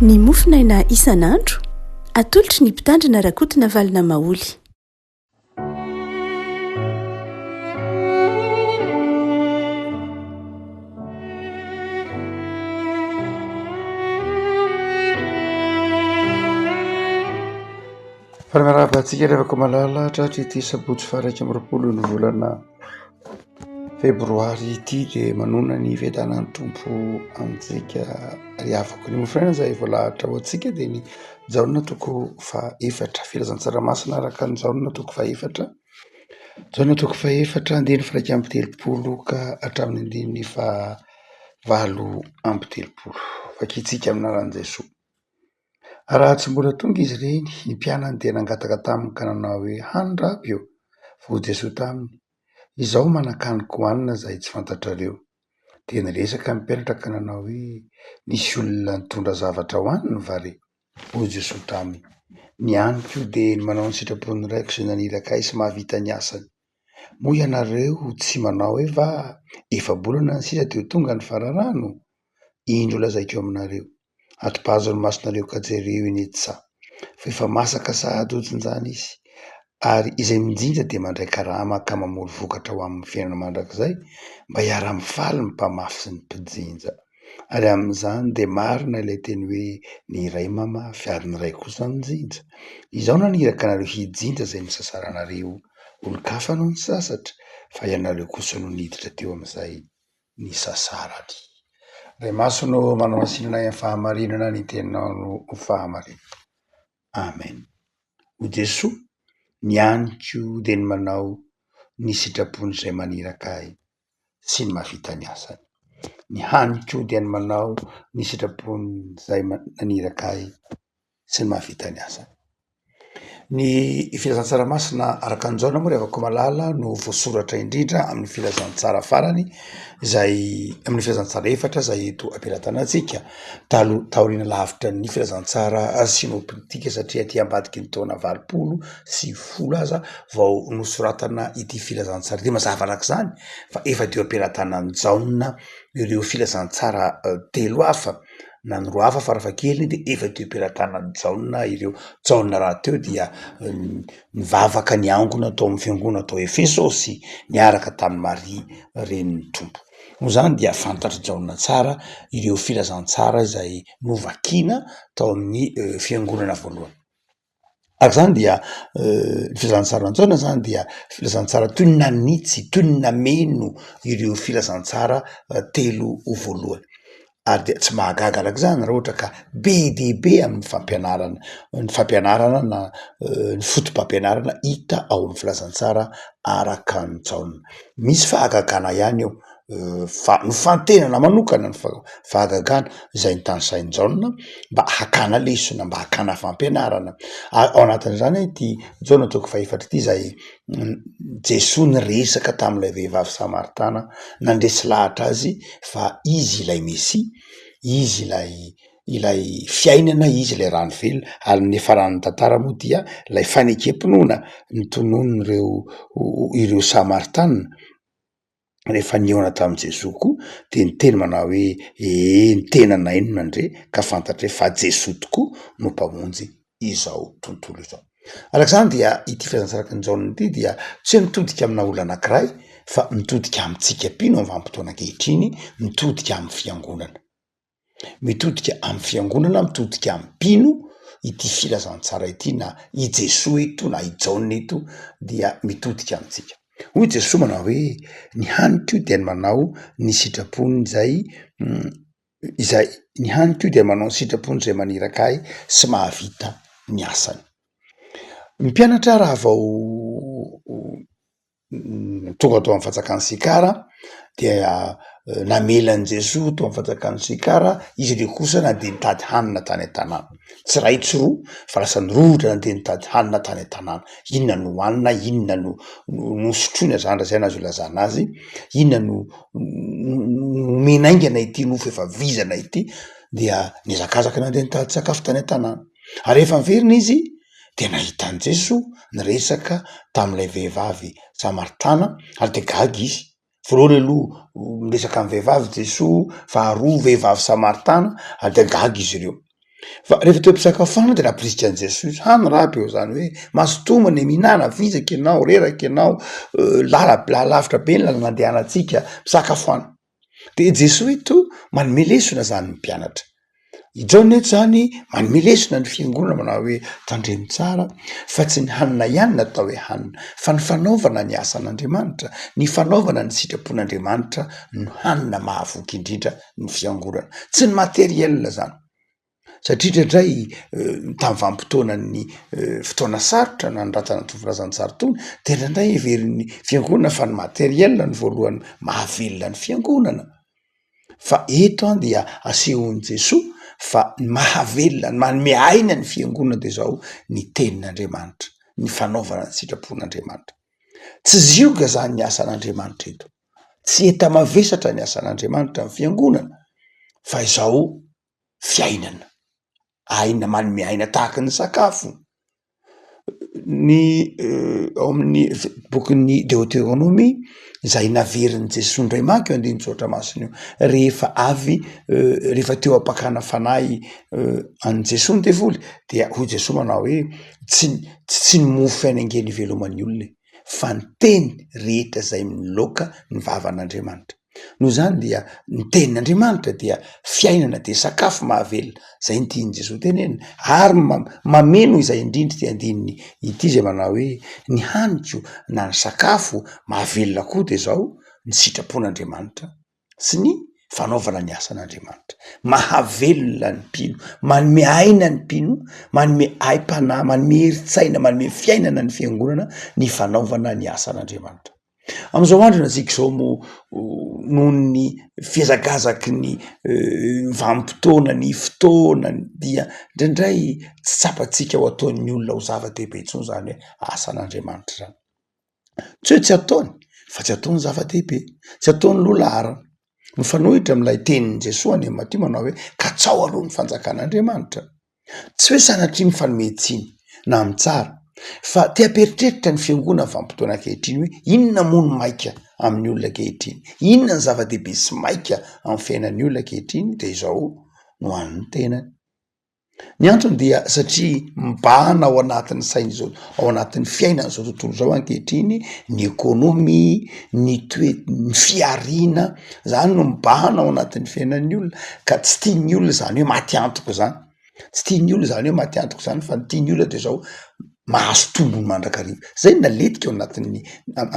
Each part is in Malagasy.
Ny mofinaina isan'andro atolotry ny mpitandrina rakotina valina maoly. Faramiarabantsika revako malala tratra ity sabotsy faraiky amby roapolo ny volana febroary ity dia manona ny vedanan'ny tompo amintsika riavako ny mofinaina izay voalahatra ho antsika dia ny jaona toko faefatra filazan-tsaramasina araka ny jaona toko faefatra jaona toko faefatra andiny faraika amby telopolo ka hatramin'ny andiny valo amby telopolo fakitsika aminaran'i Jesoa. Raha tsy mbola tonga izy ireny ny mpianany dia nangataka taminy ka nanao hoe hanindra io vo Jesoa taminy izao manakaniko hoanina izay tsy fantatrareo dia niresaka ny mpianatra ka nanao hoe nisy olona nitondra zavatra hoanina va re vo Jesoa taminy ny aniko io dia ny manao ny sitrapony raiko izay naniraka ahy sy mahavita ny asany moa ianareo tsy manao hoe va efa bolana ny sisa teo tonga ny fararano indro lazaiko aminareo atipazo ny masonareo ka jereo eny etsa fa efa masaka sahady hojinjany izy ary izay minjinja dia mandray karama ka mamory vokatra ho amin'ny fiainana mandrakizay mba hiara-mifaly ny mpamafy sy ny mpijinja ary amin'izany dia marina ilay teny hoe ny iray mamafy ary ny iray kosa mijinja izao naniraka anareo hijinja izay nisasaranareo olon-kafa no ny sasatra fa ianareo kosa no niditra teo amin'izay ny sasarany. Ray maso no manao asinana amin'ny fahamarinana ny tenao no fahamarinana. Amen. Ho Jesoa ny aniko dia ny manao ny sitrapony izay maniraka ahy sy ny mahavita ny asany. Ny haniko dia ny manao ny sitrapony izay maniraka ahy sy ny mahavita ny asany. Ny filazan-tsaramasina araka ny jaona moa revako malala no voasoratra indrindra amin'ny filazan-tsara farany izay amin'ny filazan-tsara efatra izay eto ampelantanantsika taoriana lavitra ny filazan-tsara sinoptika satria aty ambadiky ny taona 20 sy 10 aza vao nosoratana ity filazan-tsara ity mazava arak'izany fa efa teo ampelantanan'ny jaona ireo filazan-tsara telo hafa na ny roa hafa farafahakeliny dia efa teo ampelantanan'ny jaona ireo jaona raha teo dia nivavaka ny angona atao amin'ny fiangonana atao Efesosy niaraka tamin'ny Maria renin'ny tompo. Noho izany dia fantatra jaona tsara ireo filazan-tsara izay novakiana tao amin'ny fiangonana voalohany. Araka izany dia ny filazan-tsara jaona izany dia filazan-tsara toy ny nanitsy toy ny nameno ireo filazan-tsara telo voalohany. Ary dia tsy mahagaga araka izany raha ohatra ka be dia be amin'ny fampianarana na ny fotom-pampianarana hita ao amin'ny filazan-tsara araka ny jaona. Misy fahagagana ihany eo ny fantenana manokana ny fahagagana izay nitanysain'ny jaona mba hakana lesona mba hakana fampianarana ao anatin'izany ity jaona toko faefatra ity izay Jesoa niresaka tamin'ilay vehivavy Samaritana nandresy lahatra azy fa izy ilay Mesia izy ilay fiainana izy ilay rano velona ary ny faran'ny tantara moa dia ilay fanekem-pinoana nitononin' ireo Samaritana rehefa nihaona tamin'i Jesoa koa dia ny teny manao hoe ny tenanay no nandre ka fantatra hoe fa Jesoa tokoa no mpamonjy izao tontolo izao. Arak'izany dia ity filazan-tsara ny jaona ity dia tsy mitodika amina olona anankiray fa mitodika amintsika mpino amin'ny vanim-potoana ankehitriny mitodika amin'ny fiangonana. Mitodika amin'ny fiangonana mitodika amin'ny mpino ity filazan-tsara ity na i Jesoa eto na i jaona eto dia mitodika amintsika. Hoy Jesoa manao hoe ny haniko dia ny manao ny sitrapony izay ny haniko dia manao ny sitrapony izay maniraka ahy sy mahavita ny asany. Ny mpianatra raha vao tonga tao amin'ny fanjakany Sikara dia namelan'i Jesoa tao amin'ny fanjakany Sikara izy ireo kosa nandeha nitady hanina tany an-tanàna. Tsy ray tsy roa fa lasa nirohitra nandeha nitady hanina tany an-tanàna. Inona no hohanina, inona no sotroina zany raha zay nazo ilazana azy, inona no menaingana ity nofo efa vizana ity dia nizakazaka nandeha nitady sakafo tany an-tanàna. Ary rehefa miverina izy dia nahitany Jesoa niresaka tamin'ilay vehivavy Samaritana ary dia gaga izy. Voalohany aloha miresaka amin'ny vehivavy Jesoa, faharoa vehivavy Samaritana ary dia gaga izy ireo. fa rehefa toem-pisakafoana de raha prisitrany Jesosy hany raha eo zany hoe masotomany mihinana vizaka ianao reraka ianao lavitra be ny lalana andehanantsika misakafoana de Jesosy to manome lesona zany ny mpianatra idraony eto zany manome lesona ny fiangonana manao hoe tandremo tsara fa tsy ny hanina ihany natao hoe hanina fa ny fanaovana ny asan'Andriamanitra ny fanaovana ny sitrapon'Andriamanitra no hanina mahavoky indrindra ny fiangonana tsy ny materiel zany satria indraindray tamin'ny vanim-potoanan'ny fotoana sarotra na ny ratana tovirazany sarotony de indraindray heverin'ny fiangonana fa ny materiel ny voalohany mahavelona ny fiangonana fa eto dia asehon'i Jesosy fa ny mahavelona ny manome aina ny fiangonana de zao ny tenin'Andriamanitra ny fanaovana ny sitrapon'Andriamanitra tsy zioga zany ny asan'Andriamanitra eto tsy eta mavesatra ny asan'Andriamanitra ny fiangonana fa izao fiainana aina manome aina tahaka ny sakafo ny ao amin'ny bokin'ny Deutéronomie izay naverin'i Jesosy ndray maky eo andiny tsotra masina io rehefa teo ampakana fanahy an' Jesosy ny devoly dia hoy Jesosy manao hoe tsy ny mofo fiainangely iveloman'ny olona fa ny teny rehetra zay miloka ny vavan'Andriamanitra noho zany dia ny tenin'Andriamanitra dia fiainana de sakafo mahavelona zay ny tiany Jesosy tenenina ary mameno izay indrindra ty andininy ity zay manao hoe ny haniko na ny sakafo mahavelona koa de zao ny sitrapon'Andriamanitra sy ny fanaovana ny asan'Andriamanitra mahavelona ny mpino manome aina ny mpino manome aim-panahy manome heritsaina manome fiainana ny fiangonana ny fanaovana ny asan'Andriamanitra am'izao andro nazika zao noho ny fiazagazaky ny vanim-potoana ny fotoana dia indraindray tsy tsapatsika ho ataon'ny olona ho zava-dehibe intsony zany hoe asan'Andriamanitra zany tsy hoe tsy ataony fa tsy ataony zava-dehibe tsy ataony lolarana mifanohitra am'ilay tenin'i Jesosy any Matteo manao hoe katsao aloha ny fanjakan'Andriamanitra tsy hoe sanatria mifanometsiny na am'tsara fa te hamperitreritra ny fiangonana vanim-potoana ankehitriny hoe inona moa no maika amin'ny olona ankehitriny inona ny zava-dehibe sy maika amin'ny fiainan'ny olona ankehitriny de izao no an'ny tenany ny antony dia satria mibahana ao anatin'ny sainy zao ao anatin'ny fiainana zao tontolo zao ankehitriny ny ekônomia ny ny fiarina zany no mibahana ao anatin'ny fiainan'ny olona ka tsy tian'ny olona zany hoe maty antoko zany tsy tian'ny olona zany hoe maty antoko zany fa ny tian'ny olona de zao mahazo tombony mandrakariva zay naletika ao anatin'ny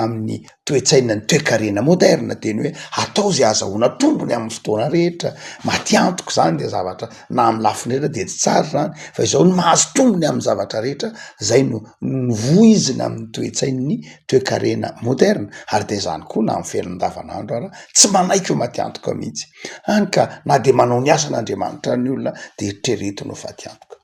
amin'ny toetsaina ny toe-karena moderna teny hoe atao zay azahoana tombony amin'ny fotoana rehetra maty antoko zany de zavatra na amin'ny lafiny rehetra de tsy tsara zany fa izao ny mahazo tombony amin'ny zavatra rehetra zay no voizina amin'ny toetsain'ny toe-karena moderna ary de zany koa na amin'ny fiainana andavanandro ara tsy manaiky ho maty antoka mihitsy hany ka na de manao ny asan'Andriamanitra ny olona de eritrereto no faty antoka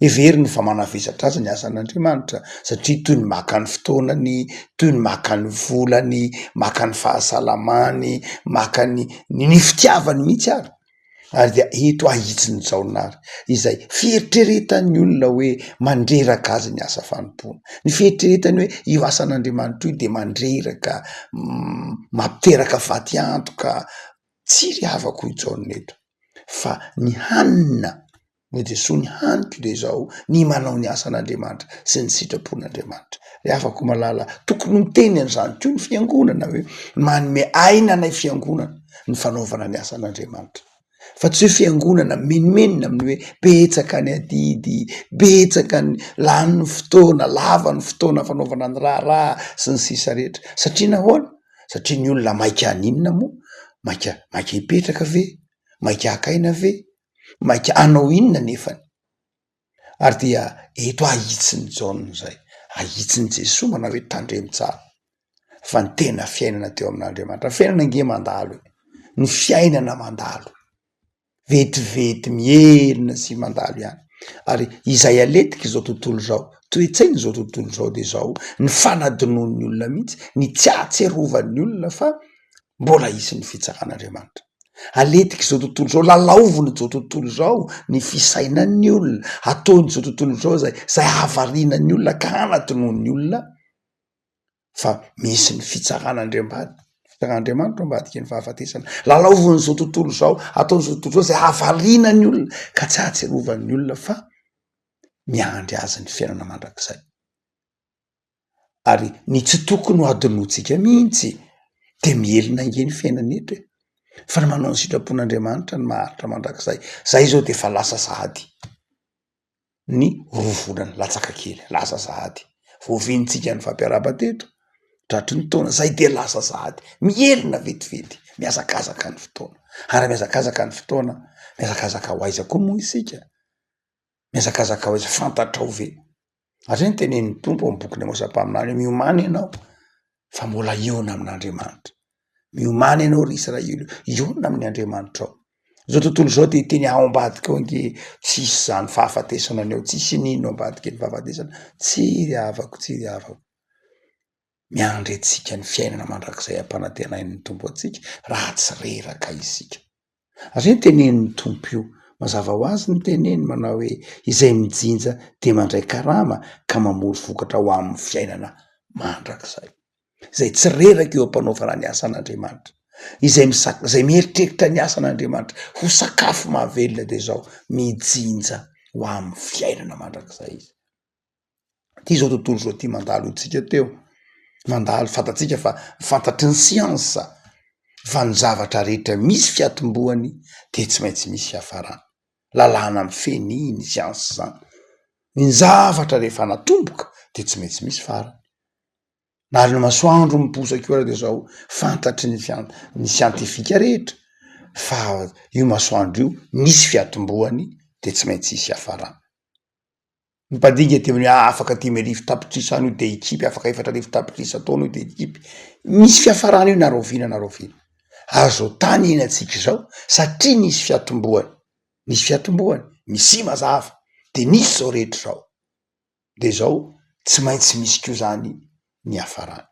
everiny fa manavesatra azy ny asan'Andriamanitra satria toy ny maka ny fotoanany toy ny maka ny volany maka ny fahasalamany maka ny fitiavany mihitsy ary dia eto ahitsiny jaonary izay fieritreretan'ny olona hoe mandreraka azy ny asa fanompona ny fieritreretany hoe io asan'Andriamanitra io de mandreraka mampiteraka faty antoka tsy ry havako ijaonina eto fa ny hanina no Jesosy ny haniko de zao ny manao ny asan'Andriamanitra sy ny sitrapon'Andriamanitra re afako malala tokony miteny an'izany koa ny fiangonana hoe manome aina nay fiangonana ny fanaovana ny asan'Andriamanitra fa tsy hoe fiangonana menomenina amin'ny hoe betsaka ny adidy betsaka ny lany ny fotoana lava ny fotoana fanaovana ny raharaha sy ny sisa rehetra satria nahoana satria ny olona maika aninona moa maika hipetraka ve maika hakaina ve maika anao inona nefany ary dia eto ahitsiny jaonina zay ahitsiny Jesosy manao hoe tandremo tsara fa ny tena fiainana teo amin'Andriamanitra fiainana nge mandalo ny fiainana mandalo vetivety mielina sy mandalo ihany ary izay aletika izao tontolo zao toetsaina zao tontolo zao de zao ny fanadinon'ny olona mihitsy ny tsy ahatserovan'ny olona fa mbola hisy ny fitsaran'Andriamanitra aletika izao tontolo zao lalaoviny zao tontolo zao ny fisainan'ny olona ataony zao tontolo zao zay havarinan'ny olona ka hanadinon'ny olona fa misy ny fitsaran'Andriamanitra Andriamanitra ambadika ny fahafatesana lalaovon'izao tontolo zao ataon'izao tontolo zao zay havariana ny olona ka tsy ahatserovan'ny olona fa miandry azy ny fiainana mandrakizay ary ny tsy tokony ho adinotsika mihitsy de mielina ingeny fiainana etra fa ny manao ny sitrapon'Andriamanitra ny maharitra mandrakizay zay zao de fa lasa sahady ny rovolana latsaka kely lasa sahady voavintsika ny fampiarabateto tratry ny taona zay de lasa sahady mielina vetivety miazakazaka ny fotoana ary miazakazaka ny fotoana miazakazaka ho aiza koa moa isika miazakazaka ho aiza fantatrao ve ary ny tenen'ny tompo amin'ny boky Amosampaminany miomany ianao fa mbola iona amin'Andriamanitra miomany ianao ry Israely iona amin'ny Andriamanitra ao zao tontolo zao de teny ao ambadika ao ange tsisy zany fahafatesana any ao tsisy nino ambadika ny fahafatesana tsy ry havako miandry antsika ny fiainana mandrakizay ampanantenain'ny tompo atsika raha tsy reraka isika ary ny tenen'ny tompo io mazava ho azy ny teneny manao hoe izay mijinja de mandray karama ka mamory vokatra ho amin'ny fiainana mandrakizay izay tsy reraka eo ampanaovana ny asan'Andriamanitra izay mieritreritra ny asan'Andriamanitra ho sakafo mahavelona de zao mijinja ho amin'ny fiainana mandrakizay izy ty zao tontolo zao ty mandalo tsika teo mandalo fantatsika fa fantatry ny siansa fa ny zavatra rehetra misy fiatomboany de tsy maintsy misy fiafarana lalàna amin'ny feniny siansa zany ny zavatra rehefa natomboka de tsy maintsy misy farany na ary ny masoandro mibosaka io ara de zao fantatry ny siantifika rehetra fa io masoandro io misy fiatomboany de tsy maintsy misy fiafarana mipadiga de afaka 10,000 tapitrisa any io de ekipy afaka 4,000 tapitrisa ataony io de ekipy misy fiafarana io narovina azo tany eny atsika zao satria nisy fiatomboany misy mazava de nisy zao rehetra zao de zao tsy maintsy misy ko zany ny hafarany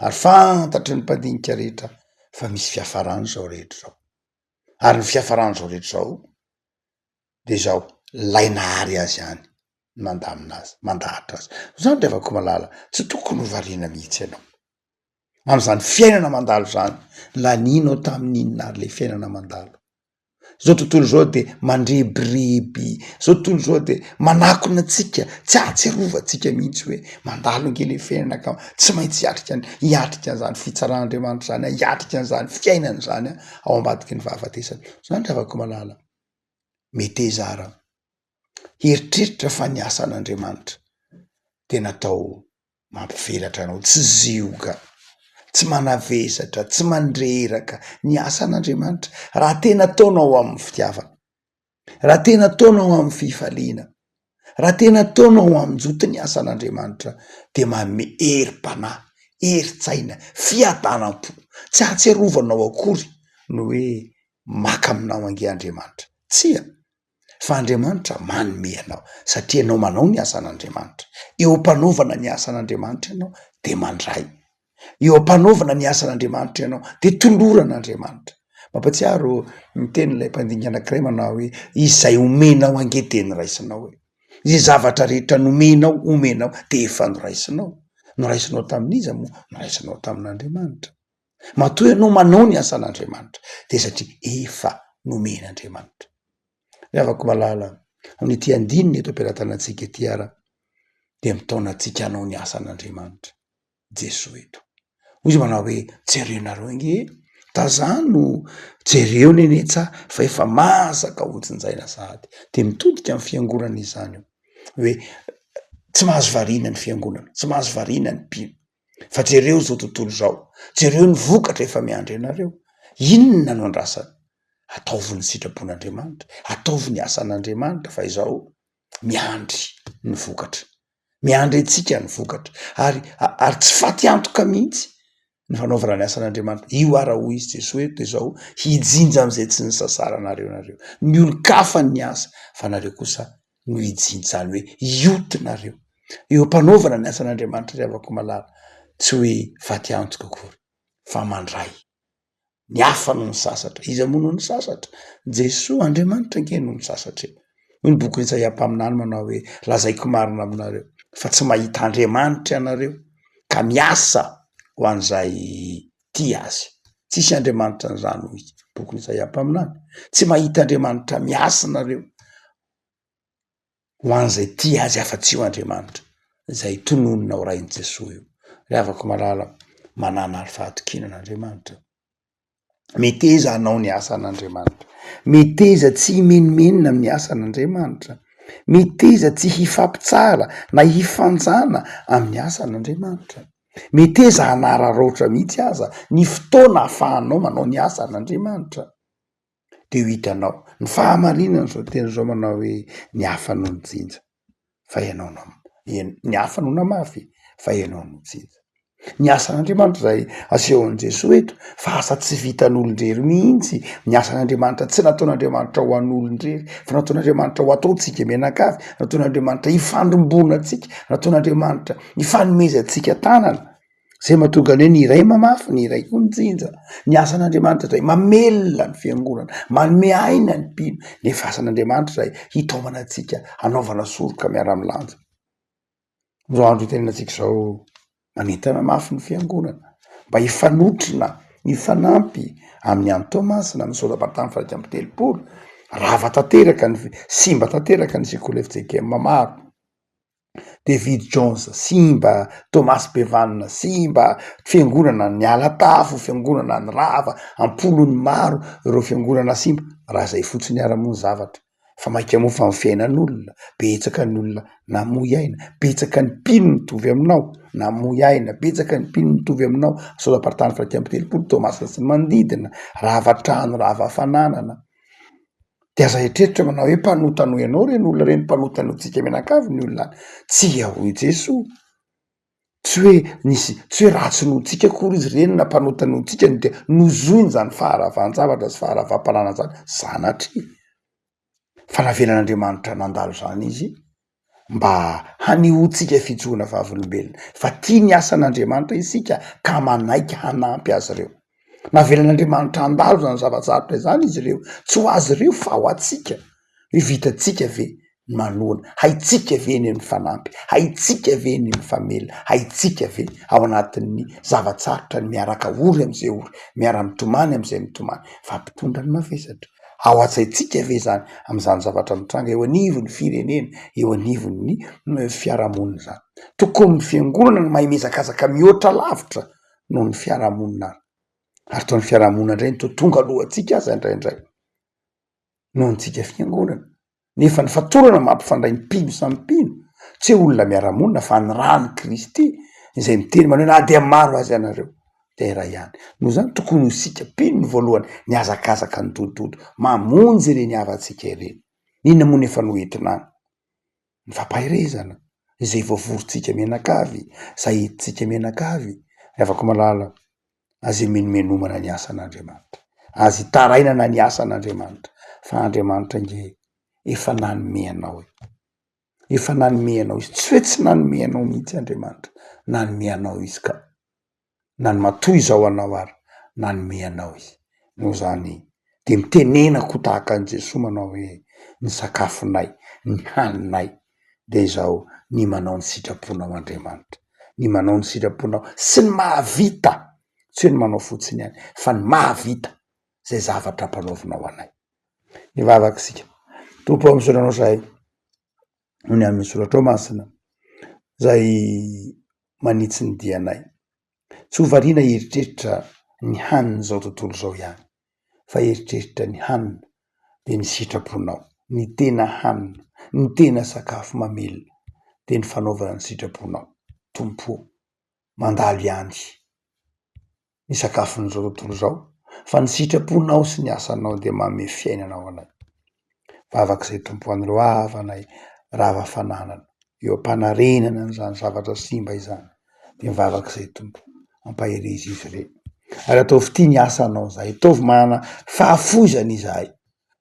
ary fantatry ny mpandinika rehetra fa misy fiafarany zao rehetra zao ary ny fiafarany zao rehetra zao de zao lainahary azy any mandahatra azy zany revako malala tsy tokony ho variana mihitsy ianao am'izany fiainana mandalo zany la ninao tamin'inona ary le fiainana mandalo zao tontolo zao de mandrebireby zao tontolo zao de manakona atsika tsy ahatserovantsika mihitsy hoe mandalo nge le fiainana ka tsy maintsy hiatrika an'izany fitsaran'Andriamanitra zany hiatrika an'izany fiainana zany ao ambadiky ny fahafatesana zany revako malala metezara eritreritra fa ny asan'Andriamanitra de natao mampivelatra anao tsy zioka tsy manavesatra tsy mandreraka ny asan'Andriamanitra raha tena taonao amin'ny fitiavana raha tena taonao amin'ny fifaliana raha tena taonao amin'ny joty ny asan'Andriamanitra de manome herim-panahy herin-tsaina fiadanam-po tsy ahatserovanao akory no hoe maka aminao ange Andriamanitra tsia fa Andriamanitra manome anao satria anao manao ny asan'Andriamanitra eo ampanaovana ny asan'Andriamanitra ianao de mandray eo ampanaovana ny asan'Andriamanitra ianao de toloran'Andriamanitra mampatsiaro ny tenin'ilay mpandinga anankiray manao hoe izay omenao ange de noraisinao hoe izay zavatra rehetra nomenao de efa noraisinao tamin'iza moa noraisinao tamin'Andriamanitra matoa ianao manao ny asan'Andriamanitra de satria efa nomen'Andriamanitra avako malala amin'ity andininy eto ampiaratanantsika ity ara de mitaona antsika anao ny asan'Andriamanitra Jesoa eto izy manao hoe jereo nareo ange tazano jereo nenetsa fa efa masaka otsinjaina sahady de mitodika amin'ny fiangonana izany io hoe tsy mahazo variana ny fiangonana tsy mahazo variana ny mpino fa jereo zao tontolo zao jereo ny vokatra efa miandry anareo inona no andrasana ataovy ny sitrapon'Andriamanitra ataovy ny asan'Andriamanitra fa izao miandry ny vokatra miandry antsika ny vokatra ary tsy faty antoka mihitsy ny fanaovana ny asan'Andriamanitra io ara hoy izy Jesoa eto de zao hijinja am'izay tsy ny sasara nareo ny olon-kafa ny asa fa nareo kosa no hijinjany hoe iotinareo eo ampanaovana ny asan'Andriamanitra revako malala tsy hoe faty antoka akory fa mandray ny hafa no ny sasatra izy amono ny sasatra Jesoa Andriamanitra nge no ny sasatra eo ny boky Isaiah-Mpaminany manao hoe lazaiko marina aminareo fa tsy mahita Andriamanitra ianareo ka miasa ho an'izay tia azy tsisy Andriamanitra ny zany hoy bokony Isaia mpaminany. Tsy mahita Andriamanitra miasa nareo ho an'izay tia azy afa-tsy ho Andriamanitra. Zay tononona ho rain'i Jesosy io. Ry havako malala, manana ary fahatokinan'Andriamanitra. Meteza hanao ny asan'Andriamanitra. Meteza tsy himenomenona amin'ny asan'Andriamanitra. Meteza tsy hifampitsara na hifanjana amin'ny asan'Andriamanitra. Meteza hanararoatra mihitsy aza ny fotoana ahafahanao manao ny asan'Andriamanitra. De ho hitanao ny fahamarinana zao teny zao manao hoe ny hafa noho ny jinja fa ianao ny hafa noho namafy fa ianao no jinja. Ny asan'Andriamanitra zay asehon'i Jesosy eto fa asa tsy vitan'olon-drery mihitsy. Ny asan'Andriamanitra tsy nataon'Andriamanitra ho an'olon-drery fa nataon'Andriamanitra ho ataontsika menakavy, nataon'Andriamanitra hifandrombona atsika, nataon'Andriamanitra hifanomeza atsika tanana. Zay mahatonga ny hoe ny iray mamafy, ny iray koa ny jinja. Ny asan'Andriamanitra zay mamelona ny fiangonana, manome aina ny mpino. Nefa asan'Andriamanitra zay hitaomana atsika hanaovana soroka miara-milanja. Zao andro itenenantsika zao manentana mafy ny fiangonana mba hifanotrina, hifanampy amin'ny any Tomasina amin'ny sorabatany fahaty amby telopolo. Rava tanteraka ny simba tanteraka ny sekoly FJKM maro. David Jones simba, Thomas Bevanina simba, fiangonana ny alatafo, fiangonana ny rava, ampolony maro ireo fiangonana simba. Raha zay fotsiny ara-mony zavatra fa maika moa fa amin'ny fiainan'olona, betsaka ny olona namoy aina, betsaka ny mpino mitovy aminao namoy aina, betsaka ny mpino mitovy aminao. Sorapartany fahaty amby telopolo, Tomasina sy ny manodidina, rava-trano, rava-fananana. De aza eritreritry manao hoe mpanotano ianao reny olona reny, mpanotano tsika menakavy ny olona tsy ahoy Jesosy. Tsy hoe nisy, tsy hoe ratsy notsika kory izy reny na mpanotano tsika de nozoiny zany faharavan-javatra sy faharavam-panana zany zanatry. Fa navelan'Andriamanitra nandalo zany izy mba hanehoantsika fijona vavolombelona. Fa tia ny asan'Andriamanitra isika ka manaiky hanampy azy ireo. Navelan'Andriamanitra andalo zany zava-tsarotra zany izy ireo, tsy ho azy ireo fa ho atsika. Hoe vitatsika ve ny manoana, haitsika ve ny mifanampy, haitsika ve ny mifamelona, haitsika ve ao anatin'ny zava-tsarotra ny miaraka ory am'izay ory, miara-mitomany am'izay mitomany, fa mpitondra ny mavesatra. Ao atsaitsika ve zany am'izany zavatra mitranga eo anivon'ny firenena, eo anivon'ny fiarahamonina zany. Tokony ny fiangonana ny mahay mihazakazaka mihoatra lavitra noho ny fiarahamonina. Ary toa ny fiarahamonina indray ny tonga alohantsika aza indraindray noho ntsika fiangonana. Nefa ny fatorana mampifandray ny mpino samy mpino tsy olona miarahamonina fa ny rany Kristy izay miteny manao na dia maro azy anareo de iray ihany. Noho zany tokony ho sika mpino ny voalohany ny hazakazaka ny dododo mamonjy ireny havatsika ireny. Inona moa nefa no entina any? Ny fampahirezana izay voavorontsika menakavy, zay entintsika menakavy. Afaka malala azy menomenomana ny asan'Andriamanitra, azy tarainana ny asan'Andriamanitra. Fa Andriamanitra nge efa nanome anao, efa nanome anao izy. Tsy hoe tsy nanome anao mihitsy Andriamanitra, nanome anao izy ka nany matoy zao anao ary nanome anao izy. Noho zany de mitenenako tahaka an' Jesosy manao hoe ny sakafonay, ny haninay de izao ny manao ny sitraponao Andriamanitra, ny manao ny sitraponao sy ny mahavita. Tsy hoe ny manao fotsiny ihany fa ny mahavita zay zavatra ampanaovinao anay. Ny vavakisika tompo am'soranao zahay ny amin'ny soratra Masina zay manitsy ny dianay. Tsy ho variana eritreritra ny haniny zao tontolo zao ihany fa eritreritra ny hanina de ny sitraponao, ny tena hanina, ny tena sakafo mamelona de ny fanaovana ny sitraponao. Tompo mandalo ihany ny sakafon'izao tontolo zao fa ny sitraponao sy ny asanao de manome fiainanao anay. Vavakizay tompo an'ireo havanay rava-fananana eo am-panarenana an'izany zavatra simba izany de mivavakizay tompo ampahirizy izy reny. Ary ataovy tia ny asanao zay, ataovy mana fahafoizana izahay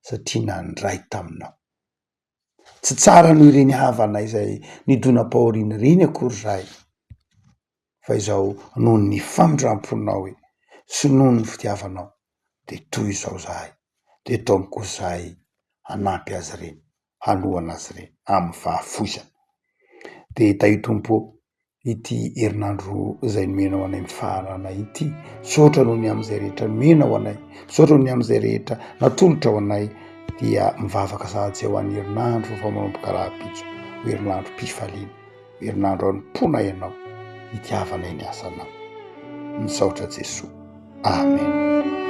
satria nandray taminao. Tsy tsara noho ireny havanay zay nidona-paoriana reny akory zahay, fa izao noho ny famindramponao sy noho ny fitiavanao de toy izao zahay, de taomiko zahay hanampy azy reny, hanohana azy reny amin'ny fahafoizana. De tay tompo ity herinandro izay nomena ho anay mifarana ity. Sotra noho ny amin'izay rehetra nomena ho anay, sotra noho ny amin'izay rehetra natolotra ho anay, dia mivavaka sahatsy eo an'ny herinandro fa manomboka rahampitso, ho herinandro mpifaliana, herinandro hanompoana ianao, hitiavanay ny asanao. Misaotra Jesoa. Amen.